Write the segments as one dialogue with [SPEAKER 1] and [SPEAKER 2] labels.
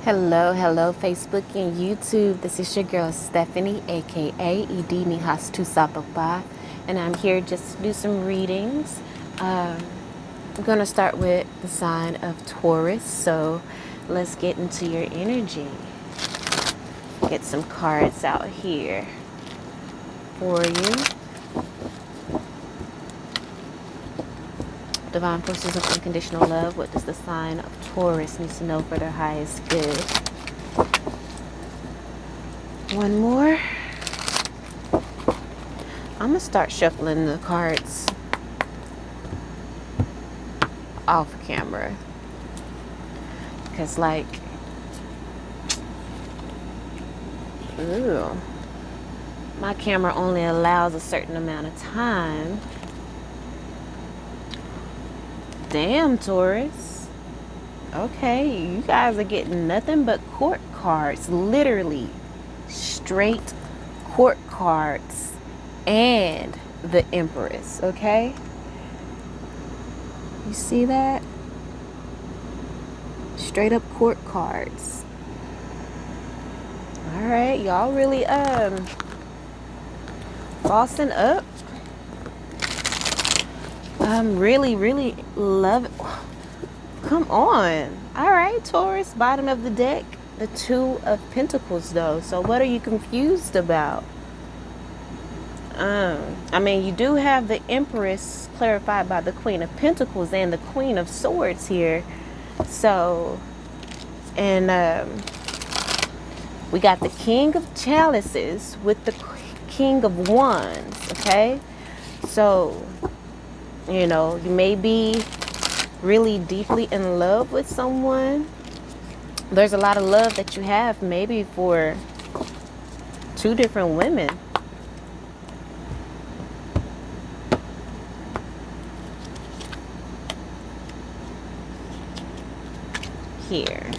[SPEAKER 1] Hello, Facebook and YouTube. This is your girl Stephanie, aka Idini Hastu Sapapa, and I'm here just to do some readings. I'm going to start with the sign of Taurus, so let's get into your energy. Get some cards out here for you. Divine forces of unconditional love. What does the sign of Taurus need to know for their highest good? One more. I'm going to start shuffling the cards off camera. Because my camera only allows a certain amount of time. Damn, Taurus. Okay, you guys are getting nothing but court cards. Literally, straight court cards and the Empress, okay? You see that? Straight up court cards. All right, y'all really bossing up. Really love it. Come on. All right, Taurus, bottom of the deck, the Two of Pentacles, though. So what are you confused about? I mean, you do have the Empress clarified by the Queen of Pentacles and the Queen of Swords here. So, and we got the King of Chalices with the King of Wands, okay? So, you know, you may be really deeply in love with someone. There's a lot of love that you have maybe for two different women. Here.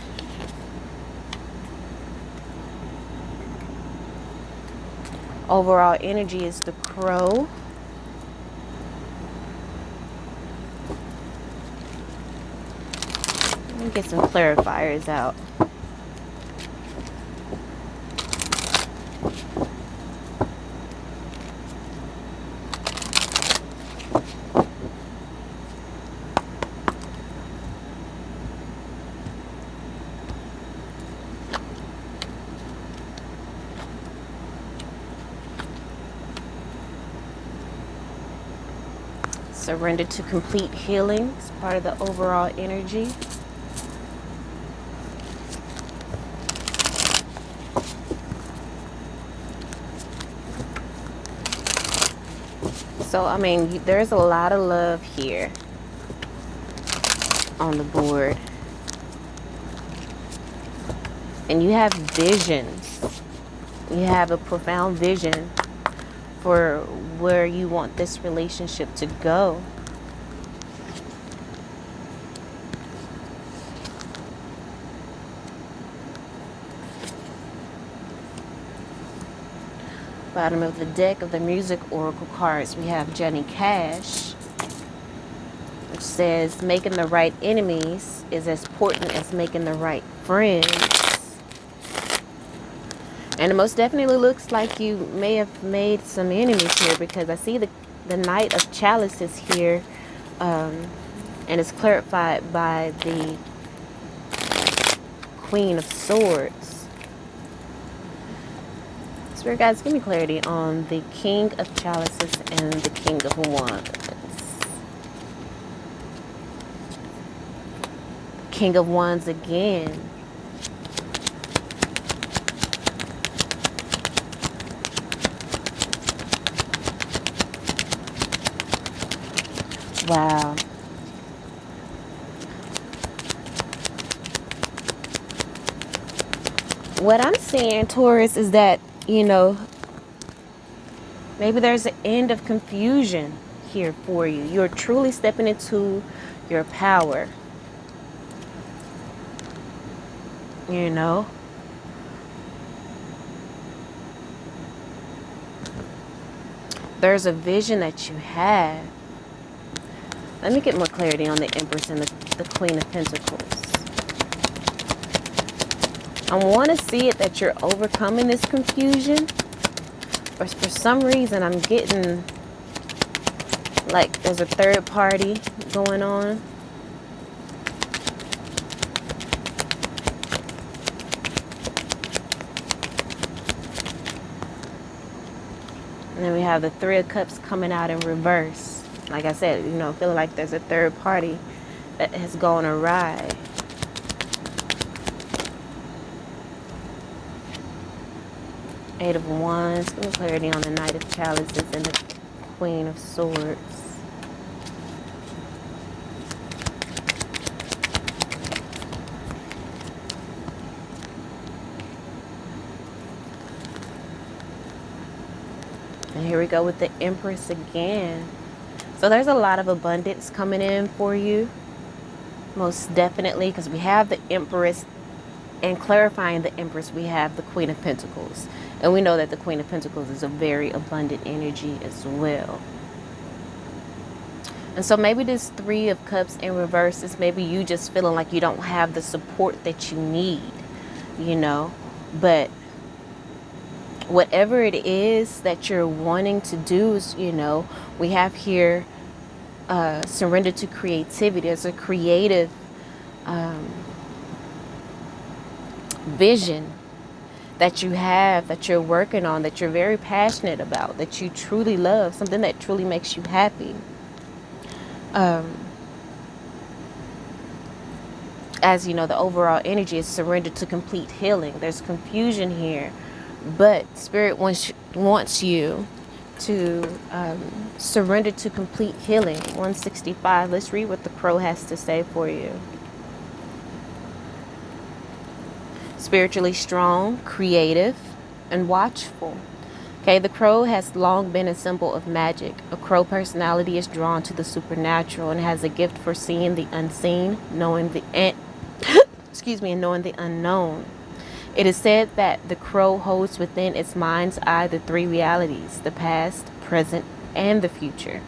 [SPEAKER 1] Overall energy is the Crow. Let me get some clarifiers out. Surrender to complete healing is part of the overall energy. So, I mean, there's a lot of love here on the board. And you have visions. You have a profound vision for where you want this relationship to go. Bottom of the deck of the music oracle cards, we have Johnny Cash, which says making the right enemies is as important as making the right friends. And it most definitely looks like you may have made some enemies here, because I see the Knight of Chalices here, and it's clarified by the Queen of Swords. Spirit guides, give me clarity on the King of Chalices and the King of Wands. King of Wands again. Wow. What I'm seeing, Taurus, is that, you know, maybe there's an end of confusion here for you. You're truly stepping into your power. You know? There's a vision that you have. Let me get more clarity on the Empress and the Queen of Pentacles. I want to see it that you're overcoming this confusion. But for some reason, I'm getting like there's a third party going on. And then we have the Three of Cups coming out in reverse. Like I said, you know, feeling like there's a third party that has gone awry. Eight of Wands, give me clarity on the Knight of Chalices and the Queen of Swords. And here we go with the Empress again. So there's a lot of abundance coming in for you. Most definitely, because we have the Empress, and clarifying the Empress, we have the Queen of Pentacles. And we know that the Queen of Pentacles is a very abundant energy as well. And so maybe this Three of Cups in reverse is maybe you just feeling like you don't have the support that you need, you know. But whatever it is that you're wanting to do is, you know, we have here surrender to creativity. There's a creative vision that you have, that you're working on, that you're very passionate about, that you truly love, something that truly makes you happy. As you know, the overall energy is surrender to complete healing. There's confusion here, but Spirit wants you to surrender to complete healing. 165. Let's read what the Crow has to say for you. Spiritually strong, creative, and watchful. Okay, the Crow has long been a symbol of magic. A Crow personality is drawn to the supernatural and has a gift for seeing the unseen, knowing the and knowing the unknown. It is said that the Crow holds within its mind's eye the three realities: the past, present, and the future.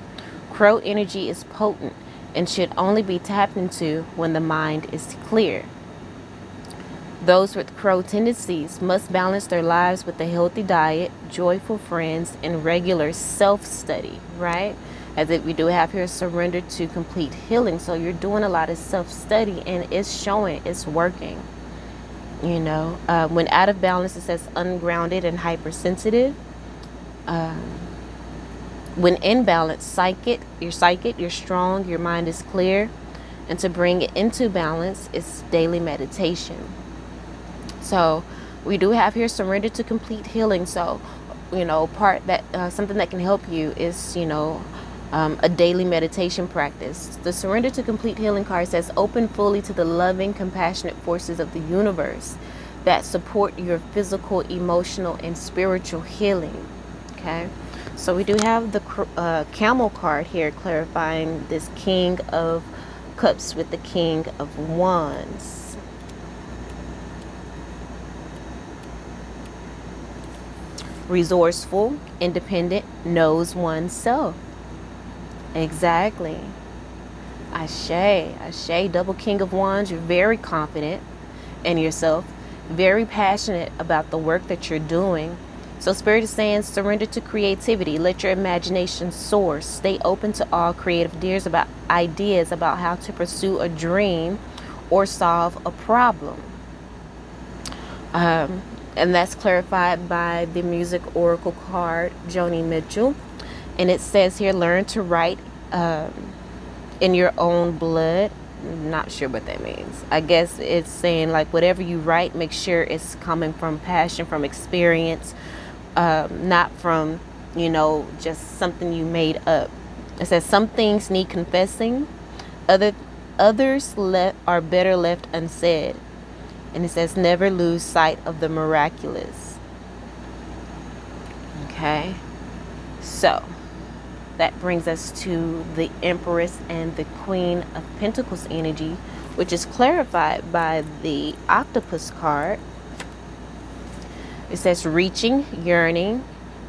[SPEAKER 1] Crow energy is potent and should only be tapped into when the mind is clear. Those with Crow tendencies must balance their lives with a healthy diet, joyful friends, and regular self-study, right? As if we do have here surrender to complete healing. So you're doing a lot of self-study and it's showing, it's working. You know, when out of balance, it says ungrounded and hypersensitive. When in balance, you're strong, your mind is clear. And to bring it into balance is daily meditation. So we do have here surrender to complete healing. So, you know, something that can help you is, you know, a daily meditation practice. The surrender to complete healing card says open fully to the loving, compassionate forces of the universe that support your physical, emotional, and spiritual healing. Okay, so we do have the camel card here clarifying this King of Cups with the King of Wands. Resourceful, independent, knows oneself. Exactly. Ashe, double King of Wands. You're very confident in yourself, very passionate about the work that you're doing. So Spirit is saying surrender to creativity. Let your imagination soar. Stay open to all creative ideas about how to pursue a dream or solve a problem. And that's clarified by the Music Oracle card, Joni Mitchell. And it says here, learn to write in your own blood. Not sure what that means. I guess it's saying like whatever you write, make sure it's coming from passion, from experience, not from, you know, just something you made up. It says some things need confessing. Others are better left unsaid. And it says never lose sight of the miraculous. Okay. So that brings us to the Empress and the Queen of Pentacles energy, which is clarified by the Octopus card. It says reaching, yearning,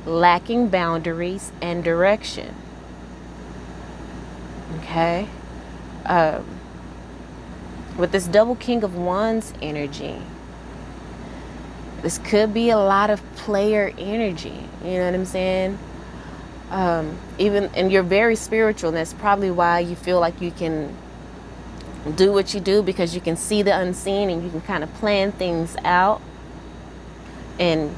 [SPEAKER 1] lacking boundaries and direction. Okay. With this double King of Wands energy, This could be a lot of player energy. You know what I'm saying? And you're very spiritual, and that's probably why you feel like you can do what you do, because you can see the unseen and you can kind of plan things out and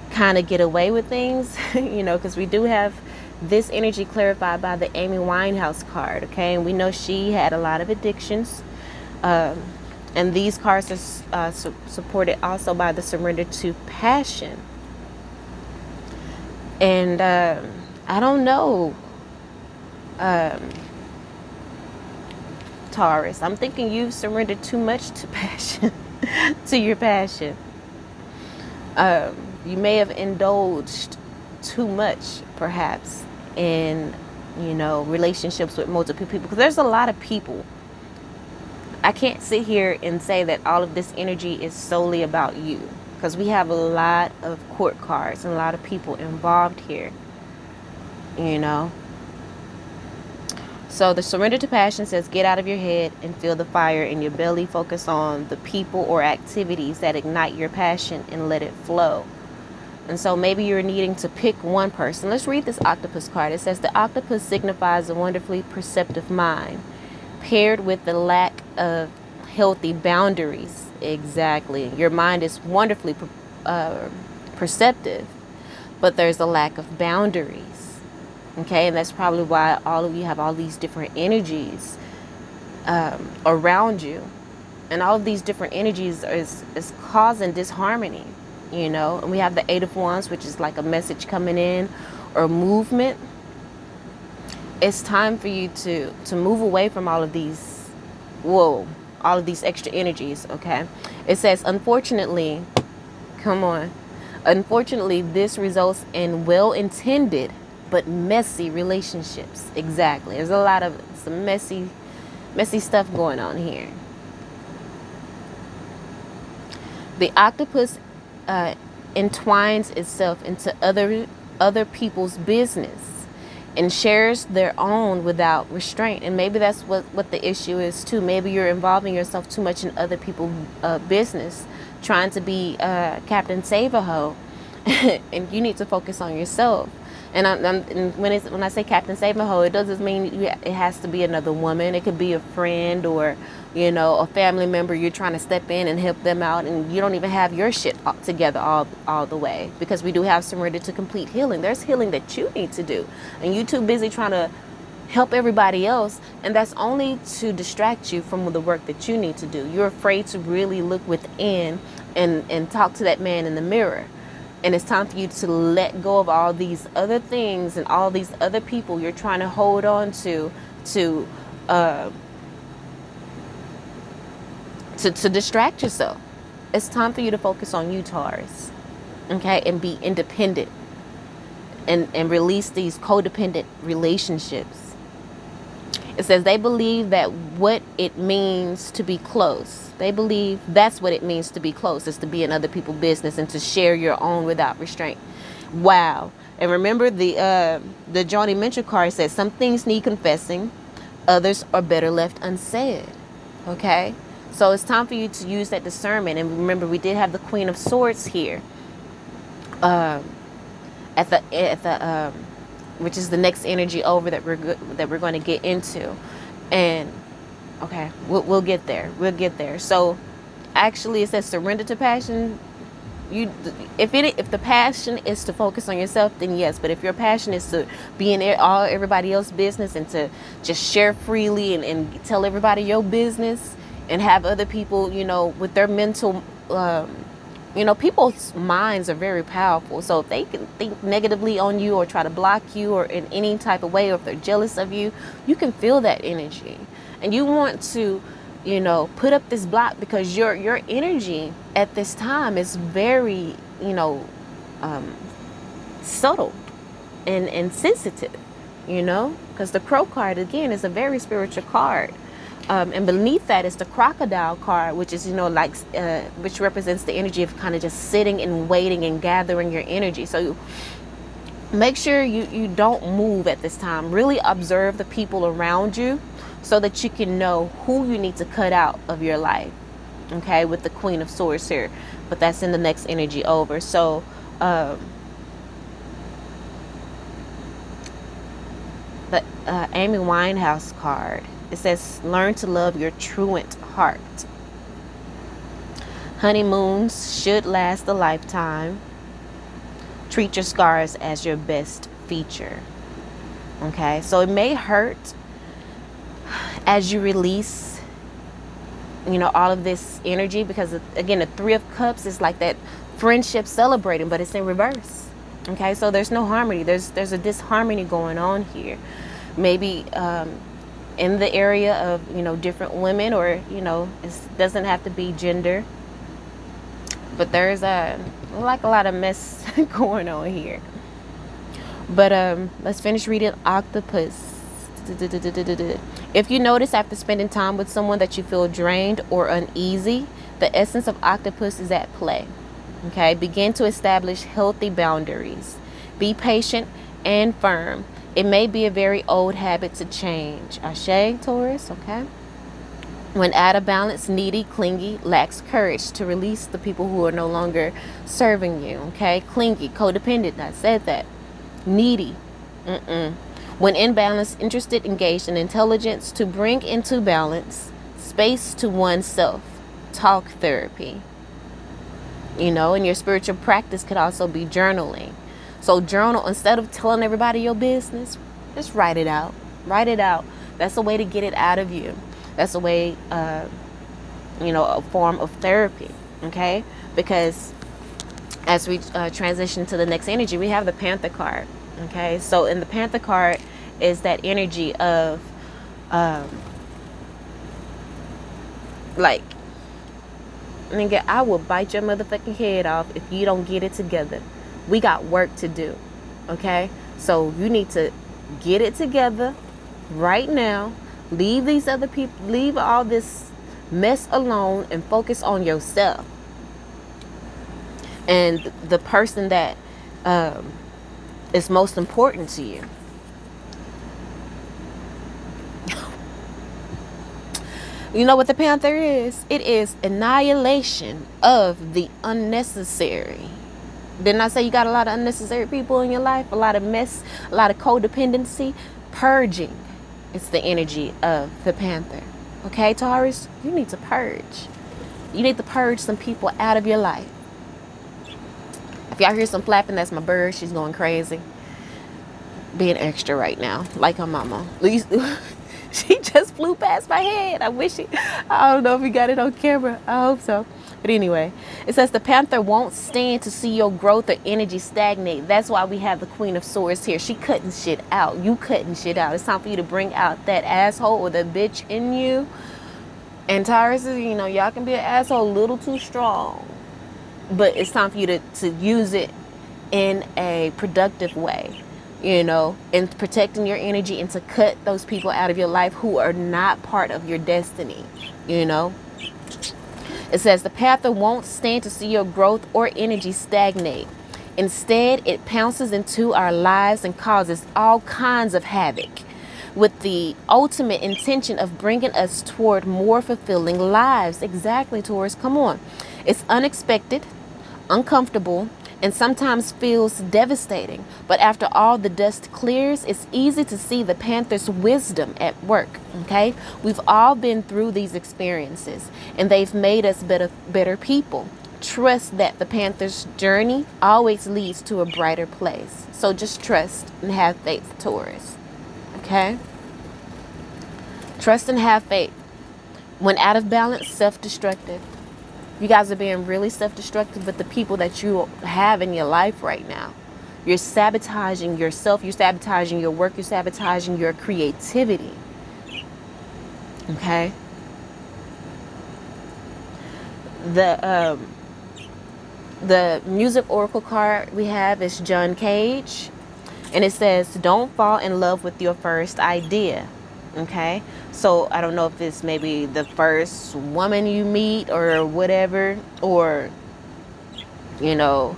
[SPEAKER 1] kind of get away with things, because we do have this energy clarified by the Amy Winehouse card, okay? And we know she had a lot of addictions. And these cards are supported also by the surrender to passion. And I don't know, Taurus, I'm thinking you've surrendered too much to passion, to your passion. You may have indulged too much, perhaps, in, relationships with multiple people. Because there's a lot of people. I can't sit here and say that all of this energy is solely about you, because we have a lot of court cards and a lot of people involved here, So the surrender to passion says, get out of your head and feel the fire in your belly. Focus on the people or activities that ignite your passion and let it flow. And so maybe you're needing to pick one person. Let's read this octopus card. It says, the octopus signifies a wonderfully perceptive mind, paired with the lack of healthy boundaries. Exactly. Your mind is wonderfully perceptive, but there's a lack of boundaries. Okay, and that's probably why all of you have all these different energies around you. And all of these different energies is causing disharmony, And we have the Eight of Wands, which is like a message coming in or movement. It's time for you to move away from all of these, all of these extra energies, okay? It says, unfortunately, this results in well-intended but messy relationships. Exactly. There's a lot of some messy stuff going on here. The octopus entwines itself into other people's business and shares their own without restraint. And maybe that's what the issue is too. Maybe you're involving yourself too much in other people's business, trying to be Captain Save-A-Ho, and you need to focus on yourself. And when I say Captain Save-A-Ho, it doesn't mean it has to be another woman. It could be a friend or, a family member. You're trying to step in and help them out, and you don't even have your shit together all the way, because we do have surrender to complete healing. There's healing that you need to do, and you're too busy trying to help everybody else, and that's only to distract you from the work that you need to do. You're afraid to really look within and talk to that man in the mirror. And it's time for you to let go of all these other things and all these other people you're trying to hold on to distract yourself. It's time for you to focus on you, Taurus. Okay? And be independent. And release these codependent relationships. It says they believe that what it means to be close. They believe that's what it means to be close, is to be in other people's business and to share your own without restraint. Wow. And remember the Joni Mitchell card says some things need confessing, others are better left unsaid. Okay? So it's time for you to use that discernment. And remember, we did have the Queen of Swords here. At the which is the next energy over that we're going to get into. And okay, we'll get there. We'll get there. So actually it says surrender to passion. If the passion is to focus on yourself, then yes. But if your passion is to be in everybody else's business and to just share freely and tell everybody your business and have other people, with their mental, people's minds are very powerful. So if they can think negatively on you or try to block you or in any type of way, or if they're jealous of you, you can feel that energy. And you want to, put up this block, because your energy at this time is very, subtle and sensitive, because the Crow card, again, is a very spiritual card. And beneath that is the Crocodile card, which is, which represents the energy of kind of just sitting and waiting and gathering your energy. So make sure you don't move at this time. Really observe the people around you so that you can know who you need to cut out of your life. okay, with the Queen of Swords here, but that's in the next energy over. So the Amy Winehouse card, it says learn to love your truant heart. Honeymoons should last a lifetime. Treat your scars as your best feature. Okay, so it may hurt as you release, you know, all of this energy, because again, the Three of Cups is like that friendship celebrating, but it's in reverse. Okay, so there's no harmony. There's a disharmony going on here. Maybe in the area of, you know, different women, or, you know, it doesn't have to be gender. But there's like a lot of mess going on here. But let's finish reading Octopus. If you notice after spending time with someone that you feel drained or uneasy, the essence of Octopus is at play. Okay, begin to establish healthy boundaries. Be patient and firm. It may be a very old habit to change. Ashe, Taurus, okay? When out of balance, needy, clingy, lacks courage to release the people who are no longer serving you. Okay, clingy, codependent, I said that. Needy. When in balance, interested, engaged in intelligence, to bring into balance, space to oneself. Talk therapy. You know, and your spiritual practice could also be journaling. So journal, instead of telling everybody your business, just write it out. Write it out. That's a way to get it out of you. That's a way, you know, a form of therapy, okay? Because as we transition to the next energy, we have the Panther card, okay? So in the Panther card is that energy of, like, nigga, I will bite your motherfucking head off if you don't get it together. We got work to do, okay? So you need to get it together right now. Leave these other people, leave all this mess alone and focus on yourself and the person that is most important to you. You know what the Panther is? It is annihilation of the unnecessary. Didn't I say you got a lot of unnecessary people in your life? A lot of mess, a lot of codependency, purging. It's the energy of the Panther. Okay, Taurus, you need to purge. You need to purge some people out of your life. If y'all hear some flapping, that's my bird. She's going crazy. Being extra right now, like her mama. She just flew past my head. I don't know if we got it on camera. I hope so. But anyway, it says the Panther won't stand to see your growth or energy stagnate. That's why we have the Queen of Swords here. She cutting shit out. You cutting shit out. It's time for you to bring out that asshole or the bitch in you. And Taurus, you know, y'all can be an asshole a little too strong. But it's time for you to use it in a productive way, you know, in protecting your energy, and to cut those people out of your life who are not part of your destiny, you know. It says the Panther won't stand to see your growth or energy stagnate. Instead, it pounces into our lives and causes all kinds of havoc, with the ultimate intention of bringing us toward more fulfilling lives. Exactly, Taurus. Come on. It's unexpected, uncomfortable, and sometimes feels devastating. But after all the dust clears, it's easy to see the Panther's wisdom at work, okay? We've all been through these experiences, and they've made us better people. Trust that the Panther's journey always leads to a brighter place. So just trust and have faith, Taurus, okay? Trust and have faith. When out of balance, self-destructive. You guys are being really self-destructive with the people that you have in your life right now. You're sabotaging yourself. You're sabotaging your work. You're sabotaging your creativity. Okay? The music oracle card we have is John Cage. And it says, don't fall in love with your first idea. Okay, so I don't know if it's maybe the first woman you meet or whatever, or, you know,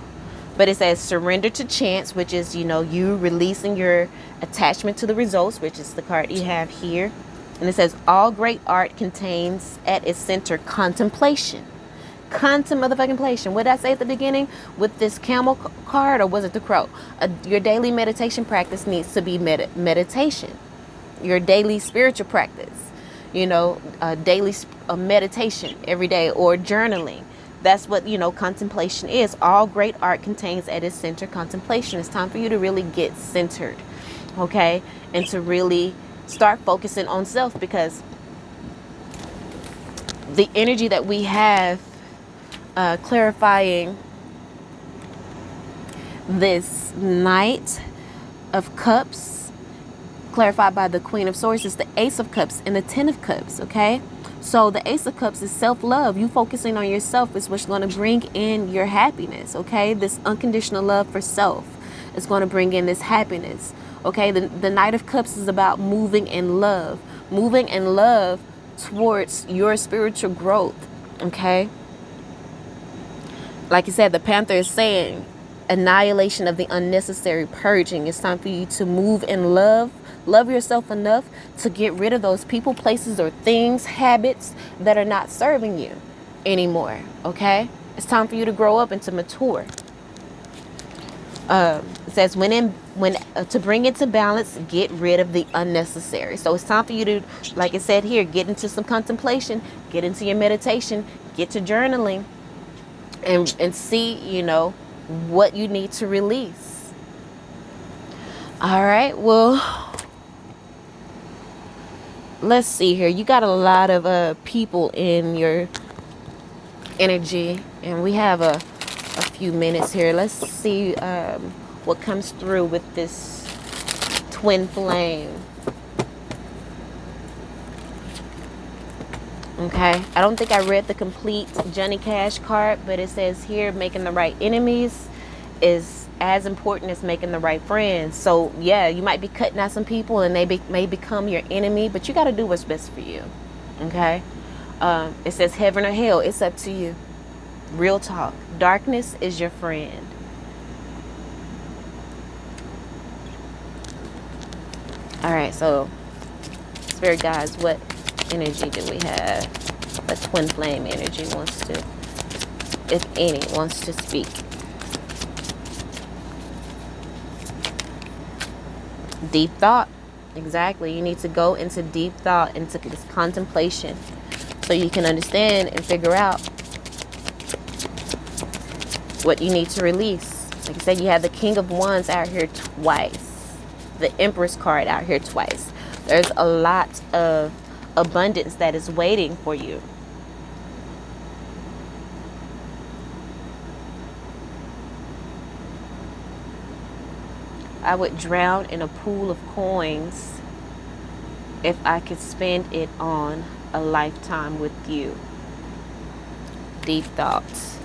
[SPEAKER 1] but it says surrender to chance, which is, you know, you releasing your attachment to the results, which is the card you have here. And it says all great art contains at its center contemplation. contemplation. What did I say at the beginning with this camel card, or was it the crow? Your daily meditation practice needs to be meditation. Your daily spiritual practice, daily meditation every day, or journaling. That's what, contemplation is. All great art contains at its center contemplation. It's time for you to really get centered, okay? And to really start focusing on self, because the energy that we have clarifying this Knight of Cups, clarified by the Queen of Swords, is the Ace of Cups and the Ten of Cups, okay? So the Ace of Cups is self-love. You focusing on yourself is what's going to bring in your happiness, okay? This unconditional love for self is going to bring in this happiness, okay? The Knight of Cups is about moving in love towards your spiritual growth, okay? Like you said, the Panther is saying annihilation of the unnecessary purging. It's time for you to move in love. Love yourself enough to get rid of those people, places, or things, habits that are not serving you anymore, okay? It's time for you to grow up and to mature. It says to bring it to balance, get rid of the unnecessary. So it's time for you to, like it said here, get into some contemplation, get into your meditation, get to journaling, and see, what you need to release. All right, well, let's see here. You got a lot of people in your energy, and we have a few minutes here. Let's see what comes through with this twin flame. Okay, I don't think I read the complete Johnny Cash card, but it says here making the right enemies is as important as making the right friends. So yeah, you might be cutting out some people and they may become your enemy, but you got to do what's best for you. Okay, it says heaven or hell, it's up to you. Real talk. Darkness is your friend. All right, so Spirit guides, what energy do we have? The twin flame energy wants to, if any, wants to speak. Deep thought. Exactly. You need to go into deep thought, into this contemplation, so you can understand and figure out what you need to release. Like I said, you have the King of Wands out here twice, the Empress card out here twice. There's a lot of abundance that is waiting for you. I would drown in a pool of coins if I could spend it on a lifetime with you. Deep thoughts.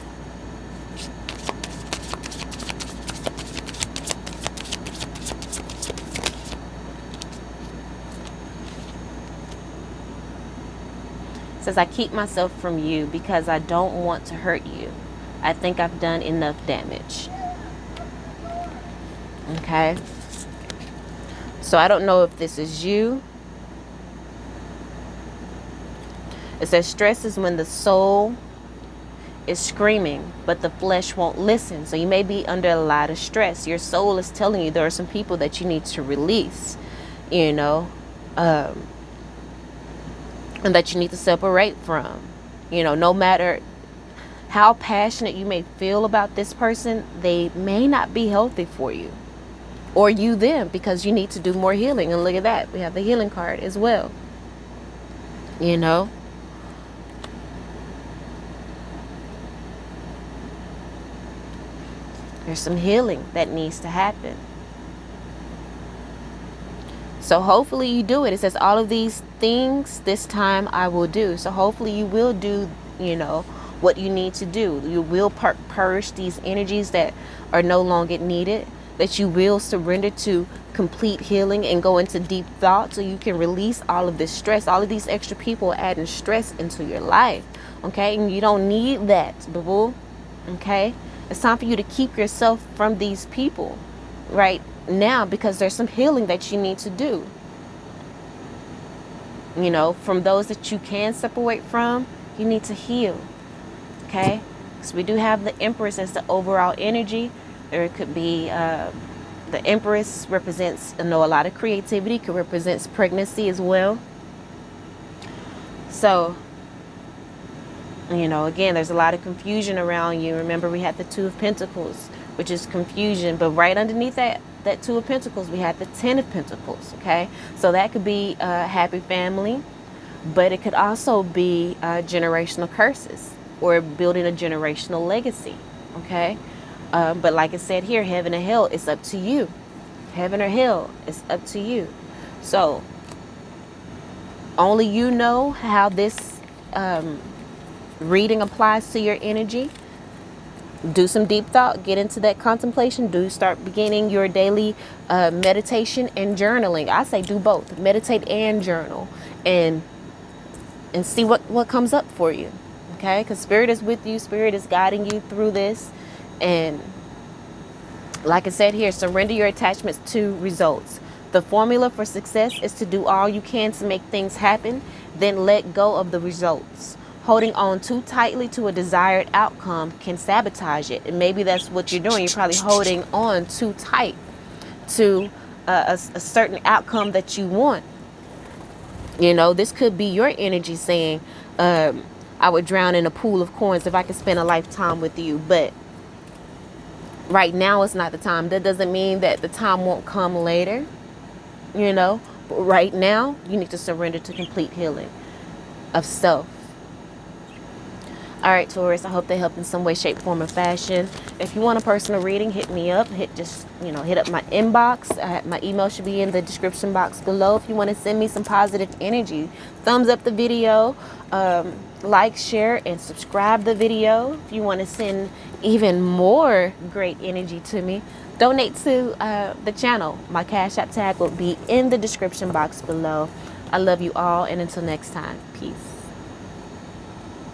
[SPEAKER 1] It says, I keep myself from you because I don't want to hurt you. I think I've done enough damage. Okay. So I don't know if this is you. It says stress is when the soul is screaming, but the flesh won't listen. So you may be under a lot of stress. Your soul is telling you there are some people that you need to release, and that you need to separate from. No matter how passionate you may feel about this person, they may not be healthy for you, or you them, because you need to do more healing. And look at that, we have the healing card as well. There's some healing that needs to happen. So hopefully you do it. It says all of these things this time I will do. So hopefully you will do, what you need to do. You will purge these energies that are no longer needed, that you will surrender to complete healing and go into deep thought, so you can release all of this stress. All of these extra people adding stress into your life. Okay, and you don't need that, boo-boo. Okay, it's time for you to keep yourself from these people right now, because there's some healing that you need to do. From those that you can separate from, you need to heal. Okay, so we do have the Empress as the overall energy. Or it could be the Empress represents, a lot of creativity. Could represents pregnancy as well. So, again, there's a lot of confusion around you. Remember, we had the Two of Pentacles, which is confusion. But right underneath that Two of Pentacles, we had the Ten of Pentacles. Okay, so that could be a happy family, but it could also be generational curses or building a generational legacy. Okay, but like I said here, heaven or hell, it's up to you. Heaven or hell, it's up to you. So only you know how this reading applies to your energy. Do some deep thought, get into that contemplation. Do start beginning your daily meditation and journaling. I say do both, meditate and journal, and see what comes up for you. Okay, because Spirit is with you. Spirit is guiding you through this. And like I said here, surrender your attachments to results. The formula for success is to do all you can to make things happen, then let go of the results. Holding on too tightly to a desired outcome can sabotage it. And maybe that's what you're doing. You're probably holding on too tight to a certain outcome that you want. This could be your energy saying, I would drown in a pool of coins if I could spend a lifetime with you. But right now is not the time. That doesn't mean that the time won't come later. But right now, you need to surrender to complete healing of self. All right, Taurus, I hope they helped in some way, shape, form, or fashion. If you want a personal reading, hit me up. Hit up my inbox. My email should be in the description box below. If you want to send me some positive energy, thumbs up the video, like, share, and subscribe the video. If you want to send even more great energy to me, donate to the channel. My Cash App tag will be in the description box below. I love you all, and until next time, peace.